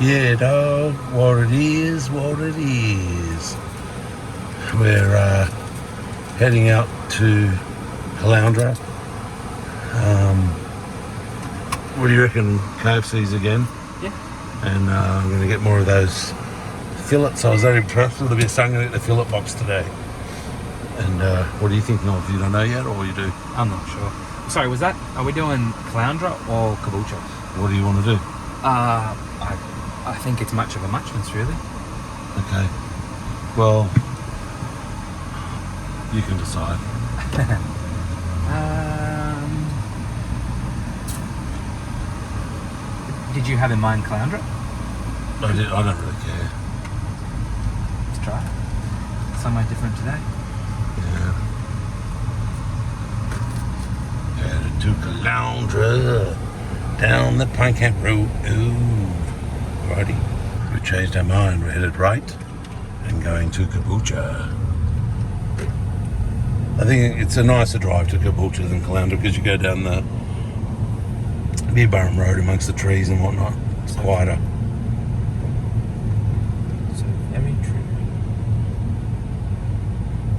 Yeah, dog, what it is, what it is. We're heading out to Caboolture. What do you reckon? KFC's again? Yeah. And I'm going to get more of those fillets. I was very impressed with the bit. So I'm going to get the fillet box today. And what are you thinking of? You don't know yet, or you do? I'm not sure. Sorry, are we doing Caboolture or Caboolture? What do you want to do? I think it's much of a muchness, really. Okay. Well, you can decide. Did you have in mind Caboolture? I don't really care. Let's try it. Somewhere different today. Yeah. Headed to Caboolture, down the Pinecamp Road. Ooh, righty. We changed our mind. We're headed right and going to Caboolture. I think it's a nicer drive to Caboolture than Caboolture because you go down the Beerburrum Road amongst the trees and whatnot. It's quieter. So very true.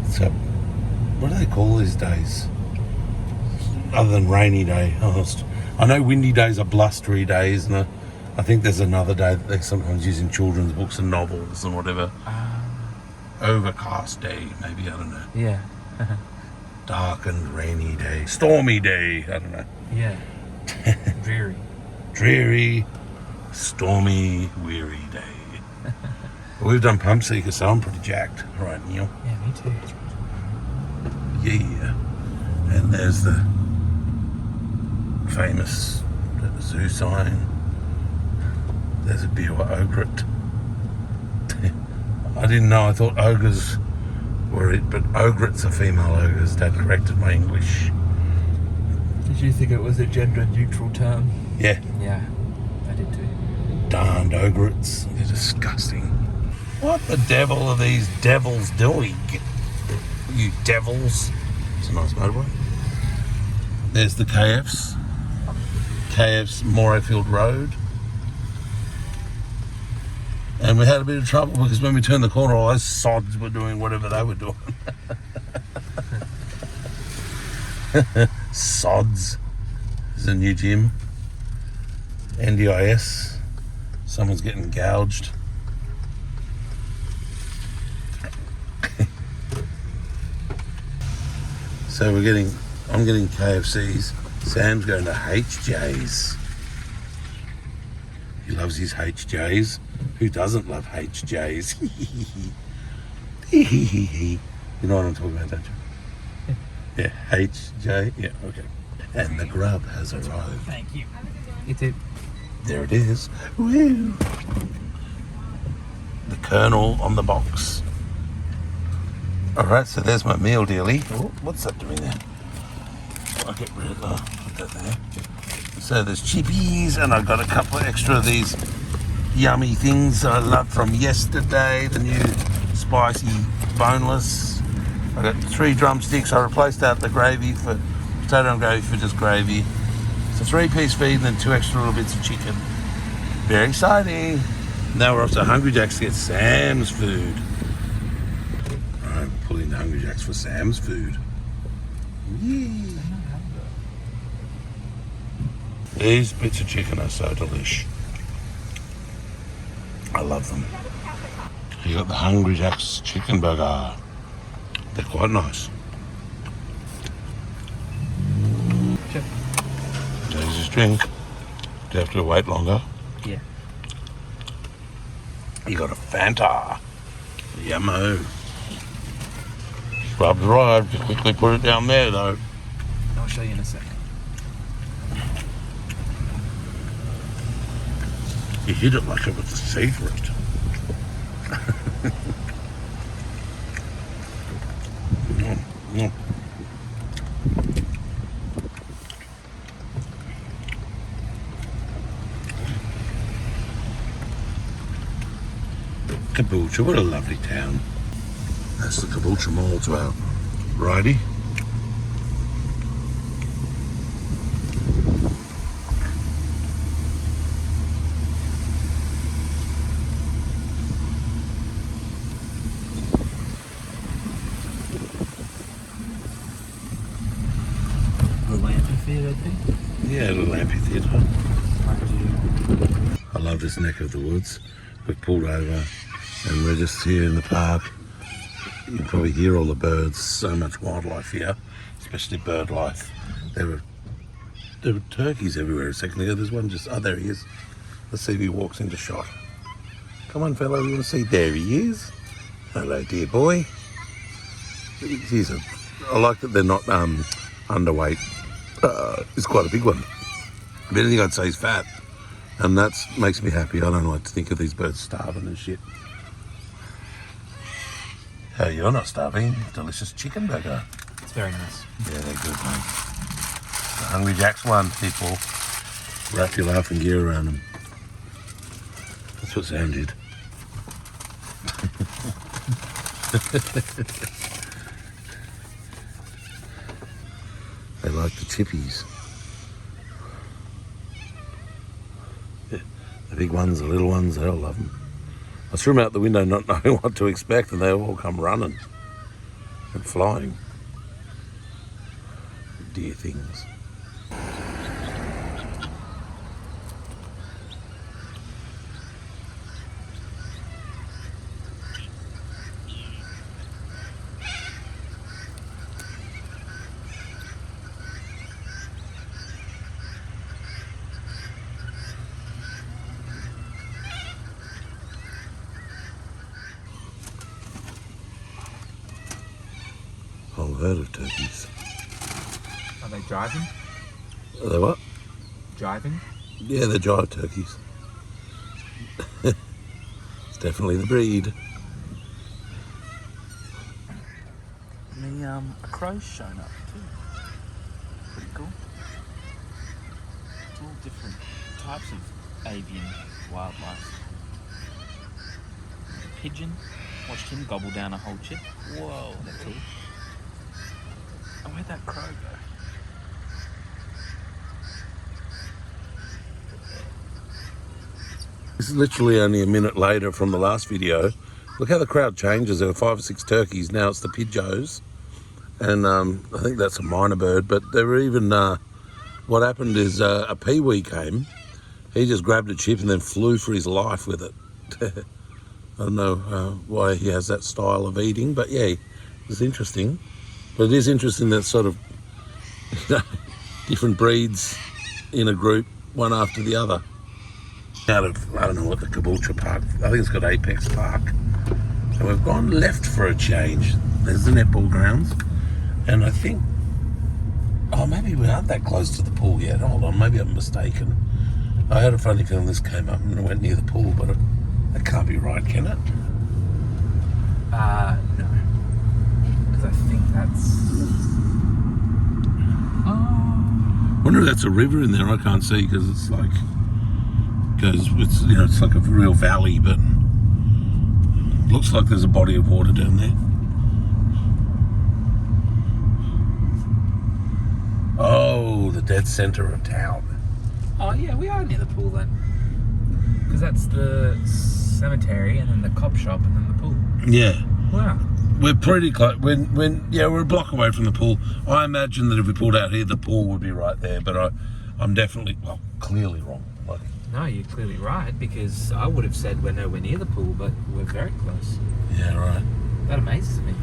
So, what do they call these days? Other than rainy day. I know windy days are blustery days, and I think there's another day that they sometimes use in children's books and novels and whatever. Overcast day, maybe, I don't know. Yeah. Dark and rainy day. Stormy day, I don't know. Yeah. Dreary. Dreary, stormy, weary day. We've done Pump Seeker, so I'm pretty jacked. Right, Neil? Yeah, me too. Yeah. And there's the famous zoo sign. There's a Biwa ogret. I didn't know, I thought ogres were it, but ogrets are female ogres. Dad corrected my English. Did you think it was a gender neutral term? Yeah. Yeah, I did too. Darned ogrets. They're disgusting. What the devil are these devils doing? You devils. It's a nice motorbike. There's the KF's Morayfield Road. And we had a bit of trouble because when we turned the corner, all those sods were doing whatever they were doing. Sods is a new gym. NDIS. Someone's getting gouged. So I'm getting KFC's. Sam's going to HJ's. He loves his HJ's. Who doesn't love HJ's? You know what I'm talking about, don't you? Yeah, HJ. Yeah, okay. And the grub has arrived. Thank you. You too. There it is. Woo! The Colonel on the box. Alright, so there's my meal dealie. Oh, what's that doing there? I'll get rid of that. Put that there. So there's chippies, and I got a couple of extra of these yummy things I loved from yesterday. The new spicy boneless. I got 3 drumsticks. I replaced out the gravy for potato and gravy for just gravy. It's a 3-piece feed and then 2 extra little bits of chicken. Very exciting. Now we're off to Hungry Jack's to get Sam's food. I'm pulling the Hungry Jack's for Sam's food. Yee. These bits of chicken are so delish. I love them. You got the Hungry Jack's chicken burger. They're quite nice. Sure. There's his drink. Do you have to wait longer? Yeah. You got a Fanta. Yummo. Scrub's arrived. Just quickly put it down there though. I'll show you in a second. You hit it like it was a secret. Caboolture, what a lovely town. That's the Caboolture Mall to our righty. little amphitheatre. I love this neck of the woods. We've pulled over and we're just here in the park. You can probably hear all the birds. So much wildlife here, especially bird life. There were turkeys everywhere a second ago. There's one just, oh, there he is. Let's see if he walks into shot. Come on, fella, you want to see? There he is. Hello, dear boy. I like that they're not underweight. It's quite a big one. If anything, I'd say he's fat. And that makes me happy. I don't like to think of these birds starving and shit. Oh, you're not starving. Delicious chicken burger. It's very nice. Yeah, they're good, mate. The Hungry Jack's one, people. Wrap your laughing gear around them. That's what Sam did. They like the chippies. Yeah, the big ones, the little ones, they all love them. I threw them out the window not knowing what to expect, and they all come running and flying. Dear things. Whole herd of turkeys. Are they driving? Are they what? Driving? Yeah, they're jive turkeys. It's definitely the breed. A crow's shown up too. Pretty cool. It's all different types of avian wildlife. A pigeon. Watched him gobble down a whole chip. Whoa, that's cool. Oh, where'd that crow go? This is literally only a minute later from the last video. Look how the crowd changes. There were 5 or 6 turkeys. Now it's the pidgeos. And I think that's a minor bird. But there were even, what happened is a peewee came. He just grabbed a chip and then flew for his life with it. I don't know why he has that style of eating. But yeah, it's interesting. But it is interesting that sort of different breeds in a group, one after the other. Out of, I don't know what the Caboolture Park, I think it's got Apex Park. And we've gone left for a change. There's the netball grounds. And I think, oh, maybe we aren't that close to the pool yet. Hold on, maybe I'm mistaken. I had a funny feeling this came up and it went near the pool, but that can't be right, can it? No. Because I think that's... I wonder if that's a river in there. I can't see because it's like, it's, you know, it's like a real valley, but looks like there's a body of water down there. Oh, the dead centre of town. Oh yeah, we are near the pool then. Because that's the cemetery and then the cop shop and then the pool. Yeah. Wow. We're pretty close. Yeah, we're a block away from the pool. I imagine that if we pulled out here, the pool would be right there. But I'm definitely, well, clearly wrong. Like, no, you're clearly right, because I would have said we're nowhere near the pool, but we're very close. yeah, right. That amazes me.